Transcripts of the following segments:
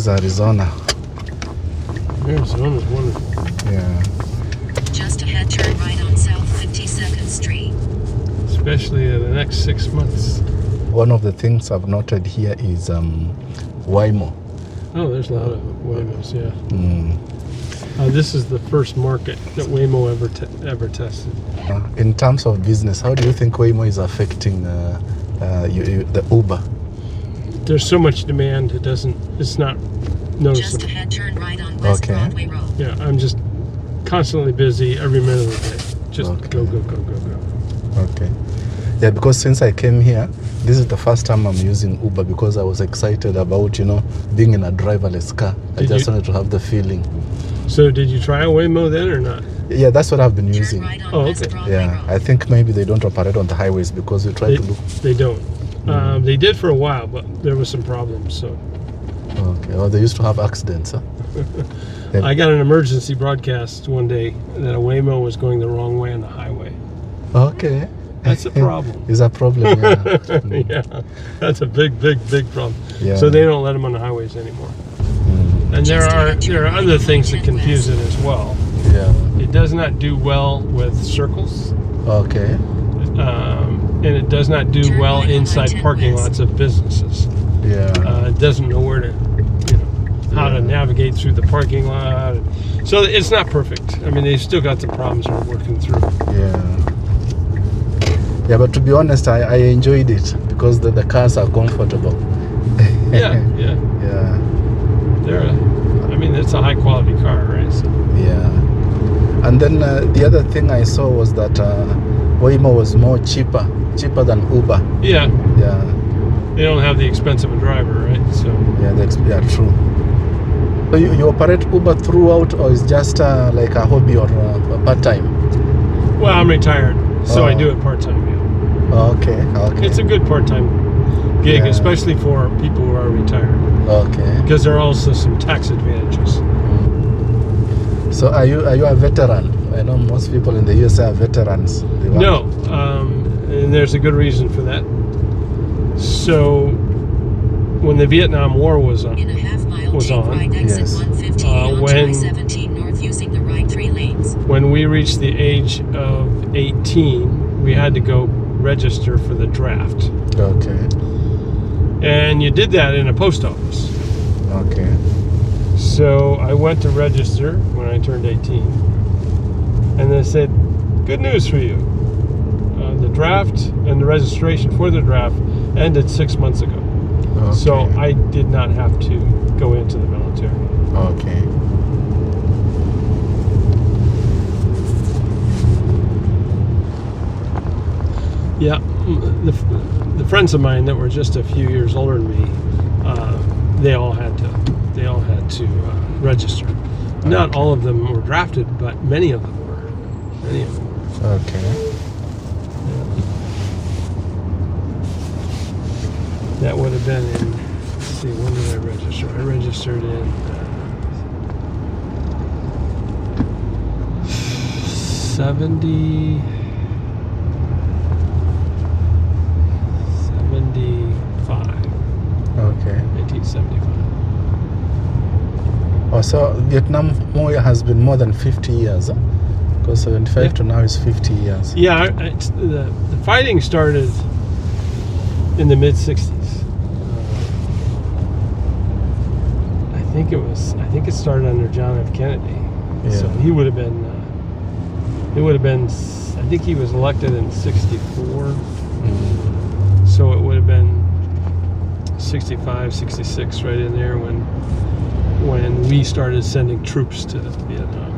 is Arizona. Arizona's wonderful. Yeah. Just ahead, turn right on South 52nd Street. Especially in the next 6 months. One of the things I've noted here is Waymo. Oh, there's a lot of Waymos, yeah. Mm. This is the first market that Waymo ever tested. In terms of business, how do you think Waymo is affecting the Uber? There's so much demand, it's not Just noticeable. ahead, turn right on West Okay. Broadway Road. Yeah, I'm just constantly busy every minute of the day. Just Okay. go. Okay. Yeah, because since I came here, this is the first time I'm using Uber because I was excited about, being in a driverless car. I just wanted to have the feeling. So did you try a Waymo then or not? Yeah, that's what I've been Turn using. right on Oh, West okay. Broadway Yeah, Road. I think maybe they don't operate on the highways because we try to look. They don't. They did for a while, but there was some problems. So Okay. Oh, they used to have accidents, huh? I got an emergency broadcast one day that a Waymo was going the wrong way on the highway. Okay. That's a problem. Is a problem, yeah. Yeah, that's a big problem. Yeah. So they don't let them on the highways anymore. And there are other things that confuse it as well. Yeah. It does not do well with circles, Okay. and it does not do well inside parking lots of businesses. Yeah. It doesn't know where to, how to navigate through the parking lot. So it's not perfect. I mean, they've still got some problems we're working through. Yeah. Yeah, but to be honest, I enjoyed it because the cars are comfortable. Yeah. Yeah. It's a high quality car, right? So, Yeah. And then the other thing I saw was that Waymo was cheaper than Uber. yeah, Yeah. they don't have the expense of a driver, right? So Yeah, true. So you operate Uber throughout, or is just like a hobby or a part-time? well, I'm retired, so I Oh. do it part time. Yeah. Okay. It's a good part time gig, Yeah. especially for people who are retired, Okay. because there are also some tax advantages. So are you a veteran? I know most people in the USA are veterans. They work- No, and there's a good reason for that. So when the Vietnam War was on, In a half mile, Was take on. right exit Yes. 115 on when- I-17 north using the right 3 lanes. when we reached the age of 18, we had to go register for the draft. Okay. And you did that in a post office. Okay. So I went to register when I turned 18. And they said, good news for you. The draft and the registration for the draft ended 6 months ago. Okay. So I did not have to go into the military. Okay. Yeah, the friends of mine that were just a few years older than me, they all had to register. Not all of them were drafted, but many of them were. Okay. That would have been in. Let's see, when did I register? I registered in 75. 1975. Oh, so Vietnam War has been more than 50 years, huh? Because 75 to now is 50 years. Yeah, the fighting started in the mid '60s. I think it started under John F. Kennedy. Yeah. So he would have been. It would have been. I think he was elected in '64. So it would have been 65, 66, right in there when we started sending troops to Vietnam,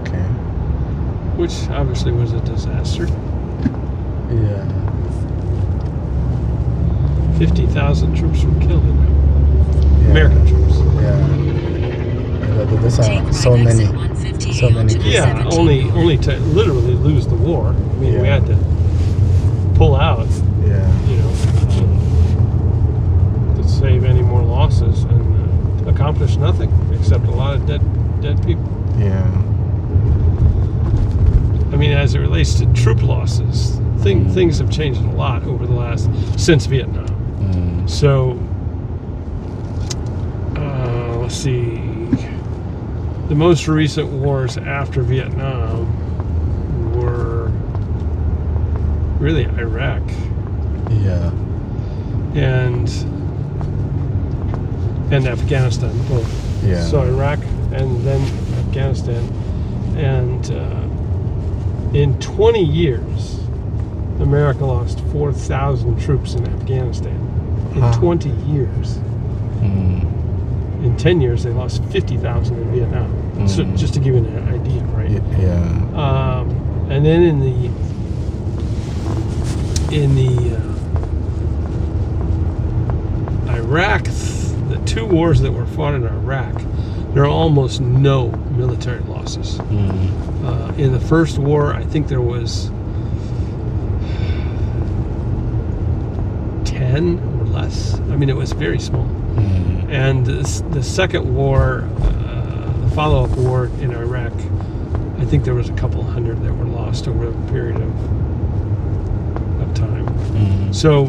Okay. which obviously was a disaster. Yeah. 50,000 troops were killed in that. Yeah. American troops. Yeah. There's Take so right many. exit 158 so many onto Yeah, I-17. only to literally lose the war. I mean, we Yeah. had to pull out, Yeah. to save any more losses and accomplish nothing except a lot of dead people. Yeah. I mean, as it relates to troop losses, things have changed a lot over since Vietnam. So let's see. The most recent wars after Vietnam were really Iraq Yeah. and Afghanistan, both. Yeah. So Iraq and then Afghanistan. And in 20 years, America lost 4,000 troops in Afghanistan. In 20 years. In 10 years, they lost 50,000 in Vietnam. So just to give you an idea, right? Yeah. And then in the Iraq, the two wars that were fought in Iraq, there are almost no military losses. In the first war, I think there was 10 or less. I mean, it was very small. And the second war, the follow-up war in Iraq, I think there was a couple hundred that were lost over a period of time. So,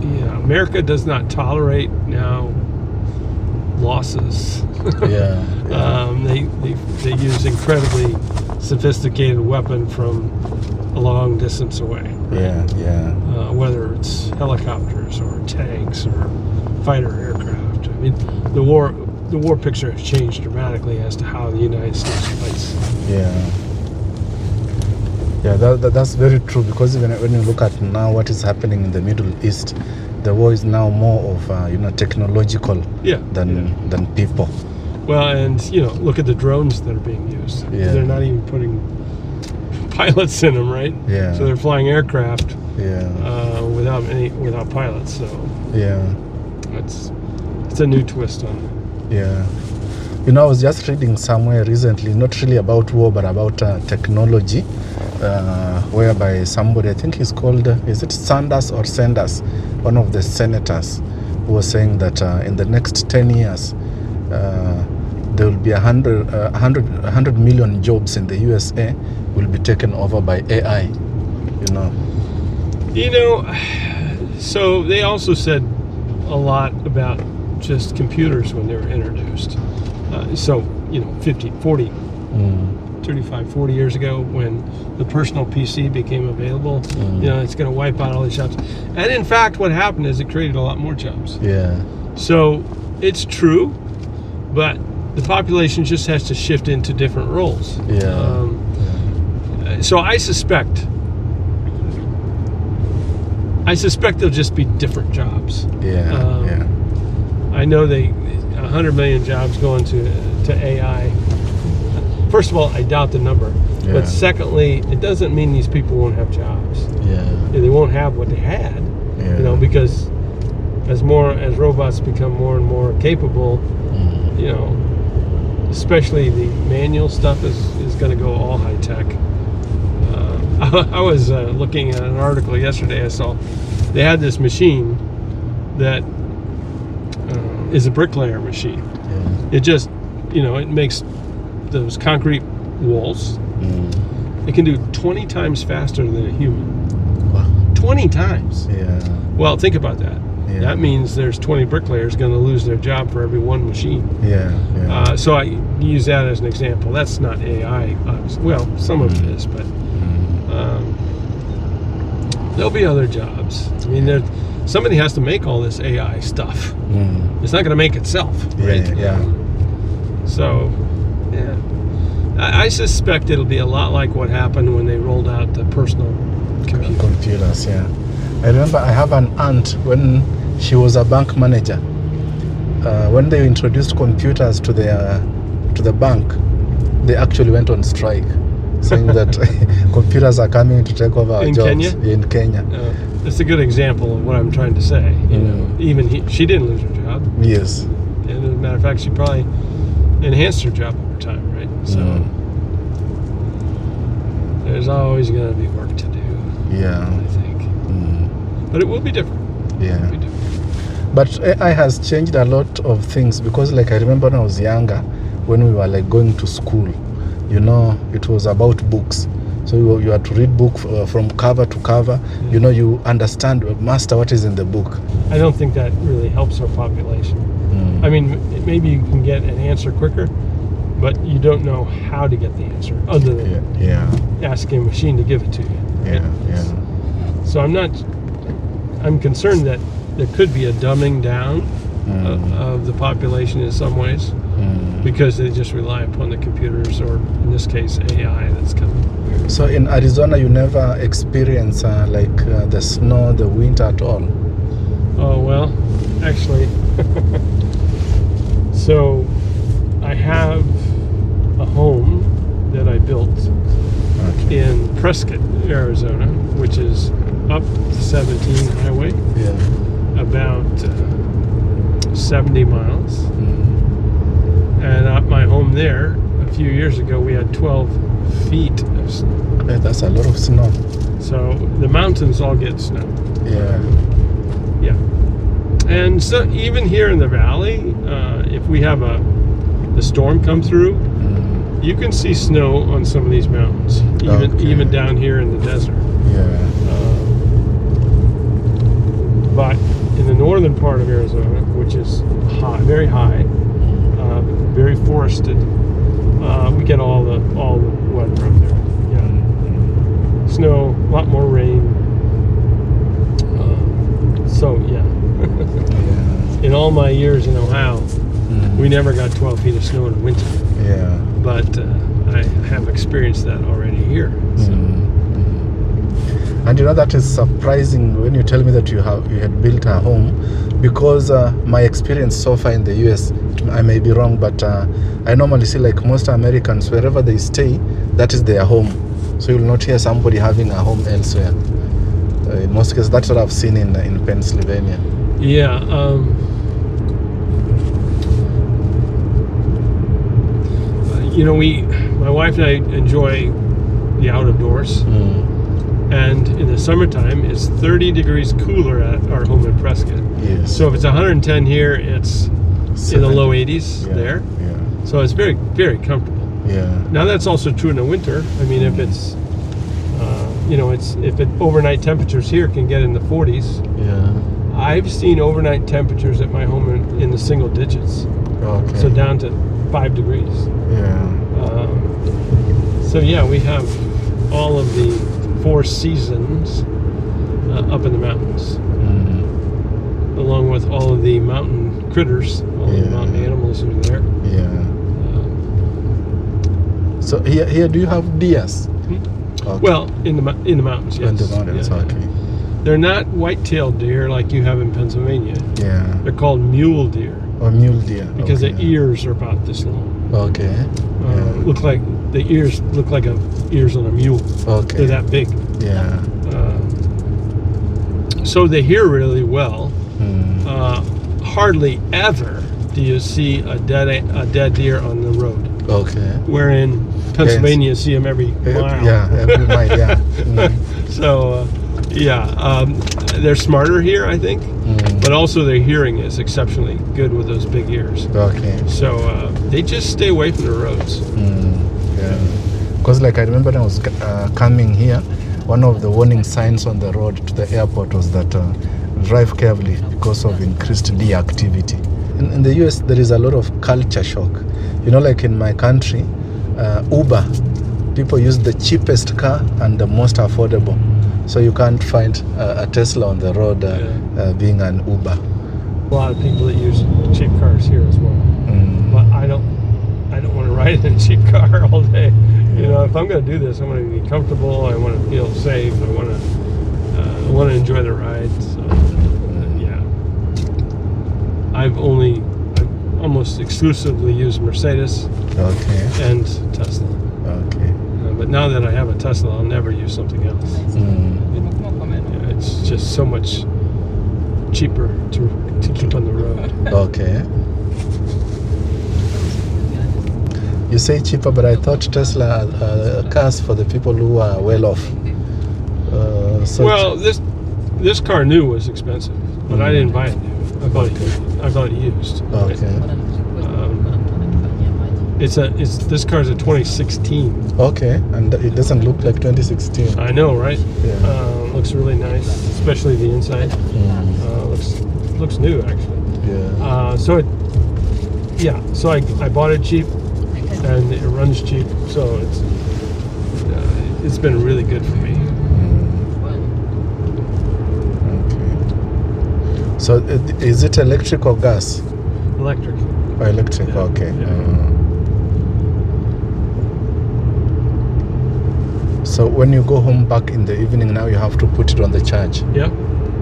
yeah, America does not tolerate now losses. Yeah. They use incredibly sophisticated weapon from a long distance away. Yeah. Whether it's helicopters or tanks or fighter aircraft. I mean, the war picture has changed dramatically as to how the United States fights. Yeah, that's very true, because even when you look at now what is happening in the Middle East, the war is now more of technological than people. Well, and look at the drones that are being used. Yeah. They're not even putting pilots in them, right? Yeah. So they're flying aircraft without pilots. So Yeah. it's a new twist on it. Yeah. I was just reading somewhere recently, not really about war, but about technology, whereby somebody, I think he's called, is it Sanders or Sanders, one of the senators, who was saying that in the next 10 years, there will be 100 million jobs in the USA will be taken over by AI, So they also said a lot about just computers when they were introduced. 35, 40 years ago, when the personal PC became available, it's going to wipe out all these jobs. And in fact, what happened is it created a lot more jobs. Yeah. So it's true, but the population just has to shift into different roles. Yeah. So I suspect there'll just be different jobs. Yeah. I know 100 million jobs going to AI. First of all, I doubt the number. Yeah. But secondly, it doesn't mean these people won't have jobs. Yeah. They won't have what they had. Yeah. Because as robots become more and more capable, especially the manual stuff is going to go all high tech. I was looking at an article yesterday. I saw they had this machine that is a bricklayer machine. Yeah. It just, it makes those concrete walls. It can do 20 times faster than a human. Wow. 20 times. Yeah. Well, think about that. Yeah. That means there's 20 bricklayers going to lose their job for every one machine. Yeah. So I use that as an example. That's not AI, obviously. Well, some of it is, but there'll be other jobs. I mean, somebody has to make all this AI stuff. It's not going to make itself, right? Yeah. So, yeah. I suspect it'll be a lot like what happened when they rolled out the personal Computers, yeah. I remember I have an aunt when she was a bank manager. When they introduced computers to the bank, they actually went on strike, saying that computers are coming to take over our jobs. Kenya? In Kenya. That's a good example of what I'm trying to say. Even she didn't lose her job. Yes. And as a matter of fact, she probably enhanced her job over time, right? So there's always going to be work to do. Yeah. I think. But it will be different. Yeah. It will be different. But AI has changed a lot of things, because I remember when I was younger, when we were going to school, it was about books. So you had to read book from cover to cover. Yeah. You understand, master what is in the book. I don't think that really helps our population. I mean, maybe you can get an answer quicker, but you don't know how to get the answer other than asking a machine to give it to you. Right? So I'm concerned that there could be a dumbing down of the population in some ways because they just rely upon the computers, or in this case, AI that's coming. So in Arizona, you never experience the snow, the winter at all? Oh, well, actually, so I have a home that I built in Prescott, Arizona, which is up 17 highway, about 70 miles. And at my home there, a few years ago, we had 12 feet of snow. That's a lot of snow. So the mountains all get snow. And so even here in the valley, if we have the storm come through, you can see snow on some of these mountains, even down here in the desert. But in the northern part of Arizona, which is high, very high, very forested, we get all the weather up there. Snow, a lot more rain. In all my years in Ohio, we never got 12 feet of snow in the winter. But I have experienced that already here. So. And that is surprising when you tell me that you had built a home, because my experience so far in the US, I may be wrong, but I normally see most Americans, wherever they stay, that is their home. So you will not hear somebody having a home elsewhere. In most cases, that's what I've seen in Pennsylvania. My wife and I enjoy the out of doors. And in the summertime, it's 30 degrees cooler at our home in Prescott. So if it's 110 here, it's in the low 80s there. So it's very, very comfortable. Now that's also true in the winter. I mean, if it's, overnight temperatures here can get in the 40s. I've seen overnight temperatures at my home in the single digits. So down to 5 degrees. We have all of the 4 seasons up in the mountains, along with all of the mountain critters, all the mountain animals that are there. So here, do you have deers? Well, in the mountains, yes. In the mountains, They're not white-tailed deer like you have in Pennsylvania. They're called mule deer. Or mule deer. Because the ears are about this long. Look like the ears look like ears on a mule. They're that big. So they hear really well. Hardly ever do you see a dead deer on the road. Where in Pennsylvania, you see them every mile. Every mile. So they're smarter here, I think. But also their hearing is exceptionally good with those big ears. So they just stay away from the roads. Because I remember when I was coming here, one of the warning signs on the road to the airport was that drive carefully because of increased deer activity. In the US, there is a lot of culture shock. In my country, Uber, people use the cheapest car and the most affordable. So you can't find a Tesla on the road being an Uber. A lot of people that use cheap cars here as well. But I don't want to ride in a cheap car all day. If I'm going to do this, I want to be comfortable. I want to feel safe. I want to enjoy the ride. So, I've almost exclusively used Mercedes and Tesla. But now that I have a Tesla, I'll never use something else. It's just so much cheaper to keep on the road. You say cheaper, but I thought Tesla cars for the people who are well off. This car new was expensive, but I didn't buy it new. I bought it used. This car's a 2016. And it doesn't look like 2016. I know, right? Looks really nice, especially the inside. Looks new, actually. So Yeah, so I bought it cheap, and it runs cheap, so it's been really good for me. Okay. So is it electric or gas? Electric. Oh, electric. Yeah, Okay. yeah. So when you go home back in the evening, now you have to put it on the charge. Yep.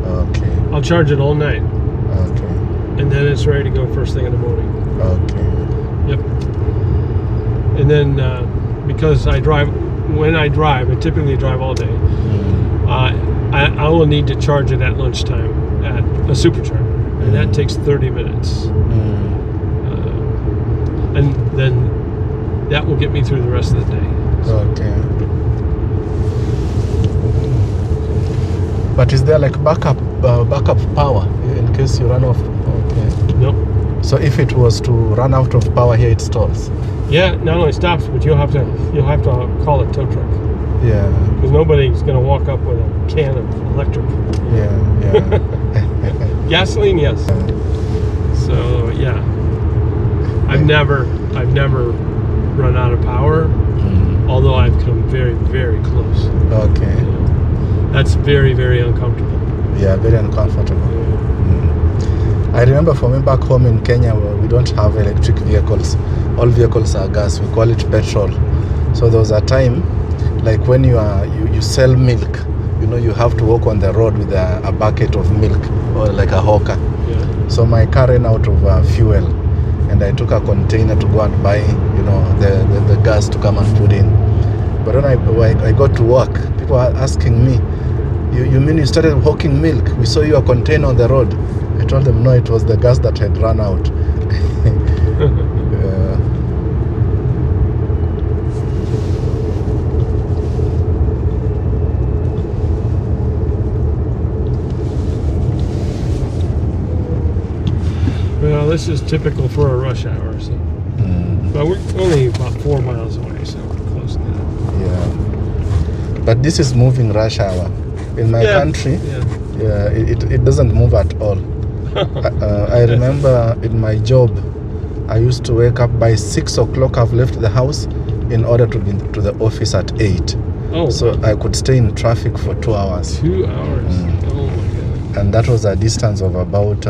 Okay. I'll charge it all night, Okay. and then it's ready to go first thing in the morning. Okay. Yep. And then because when I drive, I typically drive all day. I will need to charge it at lunchtime at a supercharger, and that takes 30 minutes. And then that will get me through the rest of the day. Okay. But is there like backup power in case you run off? Okay. Nope. So if it was to run out of power here, it stalls. Yeah, not only stops, but you'll have to call a tow truck, Yeah. because nobody's going to walk up with a can of electric. Yeah. Gasoline, yes. So yeah, I've never run out of power, although I've come very, very close. Okay. That's very, very uncomfortable. Yeah, very uncomfortable. I remember for me back home in Kenya, we don't have electric vehicles. All vehicles are gas. We call it petrol. So there was a time, like when you sell milk, you have to walk on the road with a bucket of milk, or like a hawker. Yeah. So my car ran out of fuel, and I took a container to go and buy, the gas to come and put in. But when I got to work, people are asking me, you mean you started hawking milk? We saw your container on the road. I told them no, it was the gas that had run out. Well, this is typical for a rush hour, so. But we're only about 4 miles away, so we're close to that. Yeah. But this is moving rush hour. In my country, it doesn't move at all. I remember in my job, I used to wake up by 6 o'clock. I've left the house in order to be to the office at 8. Oh, so I could stay in traffic for 2 hours. 2 hours. Oh my God. And that was a distance of about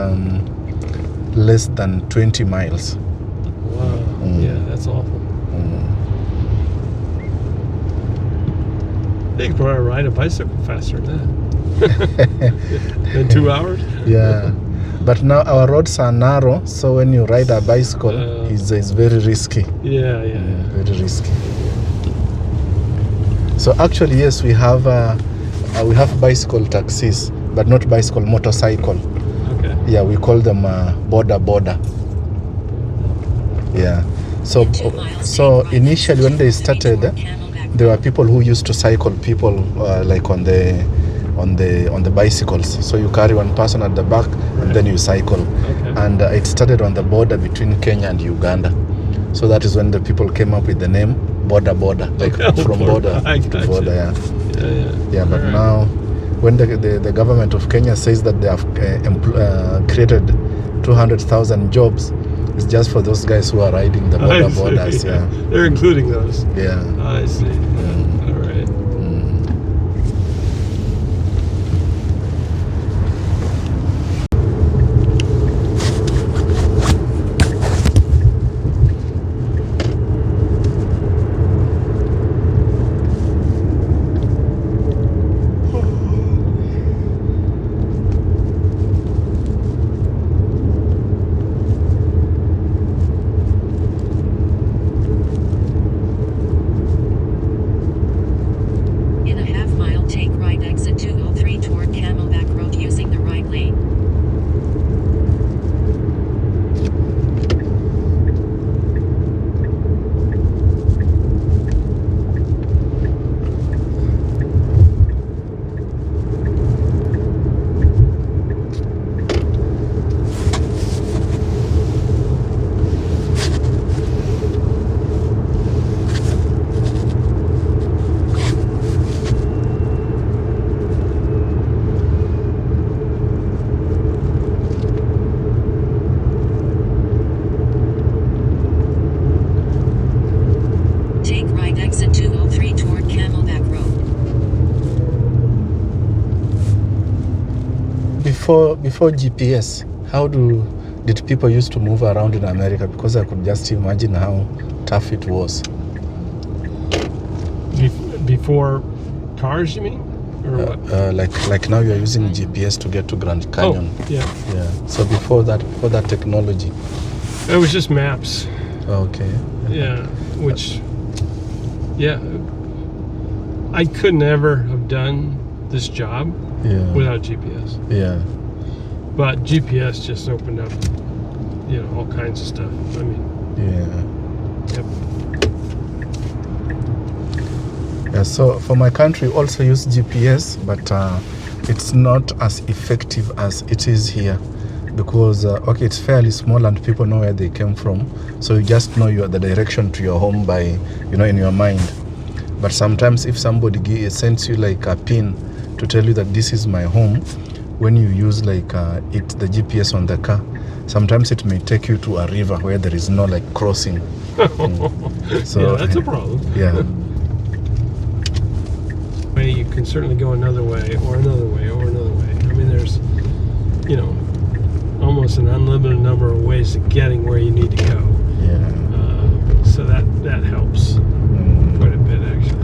less than 20 miles. Wow. Yeah, that's awful. They could probably ride a bicycle faster than that. In 2 hours? Yeah. But now our roads are narrow, so when you ride a bicycle, it's very risky. Yeah. Very risky. So actually, yes, we have bicycle taxis, but not bicycle, motorcycle. Okay. Yeah, we call them border. Yeah. So initially when they started, there were people who used to cycle people like on the bicycles. So you carry one person at the back, and then you cycle. Okay. And it started on the border between Kenya and Uganda. So that is when the people came up with the name border, like from border to border. Yeah. But now, when the government of Kenya says that they have created 200,000 jobs, it's just for those guys who are riding the borders. Yeah. They're including those. Yeah. I see. Yeah. All right. before GPS, how did people used to move around in America? Because I could just imagine how tough it was. Before cars, you mean? Or what? Like now you're using GPS to get to Grand Canyon. Oh, yeah. So before that technology. It was just maps. Okay. Yeah, which, yeah, I could never have done this job without GPS. Yeah. But GPS just opened up, all kinds of stuff. I mean, Yep. Yeah, so for my country, we also use GPS, but it's not as effective as it is here. Because it's fairly small and people know where they came from, so you just know the direction to your home by in your mind. But sometimes if somebody sends you like a pin to tell you that this is my home, when you use like the GPS on the car, sometimes it may take you to a river where there is no like crossing. So yeah, that's a problem. Yeah. You can certainly go another way or another way or another way. I mean, there's almost an unlimited number of ways of getting where you need to go. Yeah. So that helps quite a bit, actually.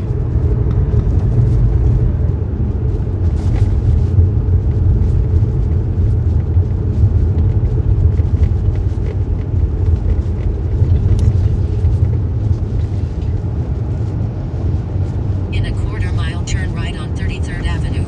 In a quarter mile, turn right on 33rd Avenue.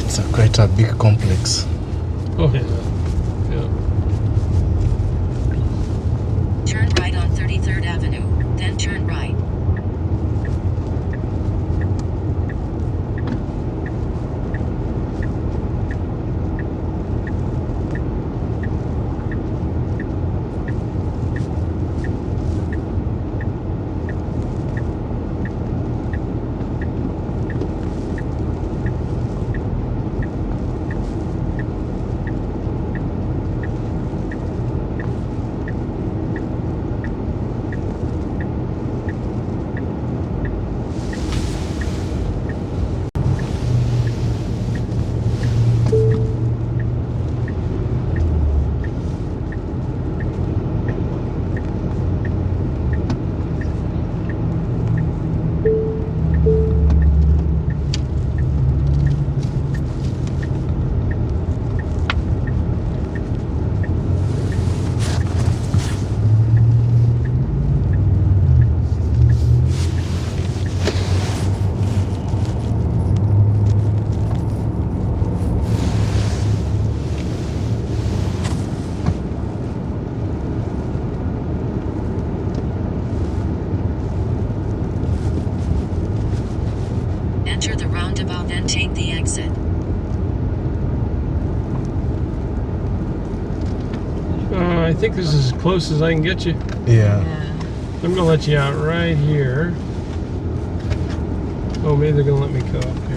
It's quite a big complex. Oh, yeah. Turn right on 33rd Avenue, then turn right. Enter the roundabout, then take the exit. I think this is as close as I can get you. Yeah. I'm going to let you out right here. Oh, maybe they're going to let me go up here.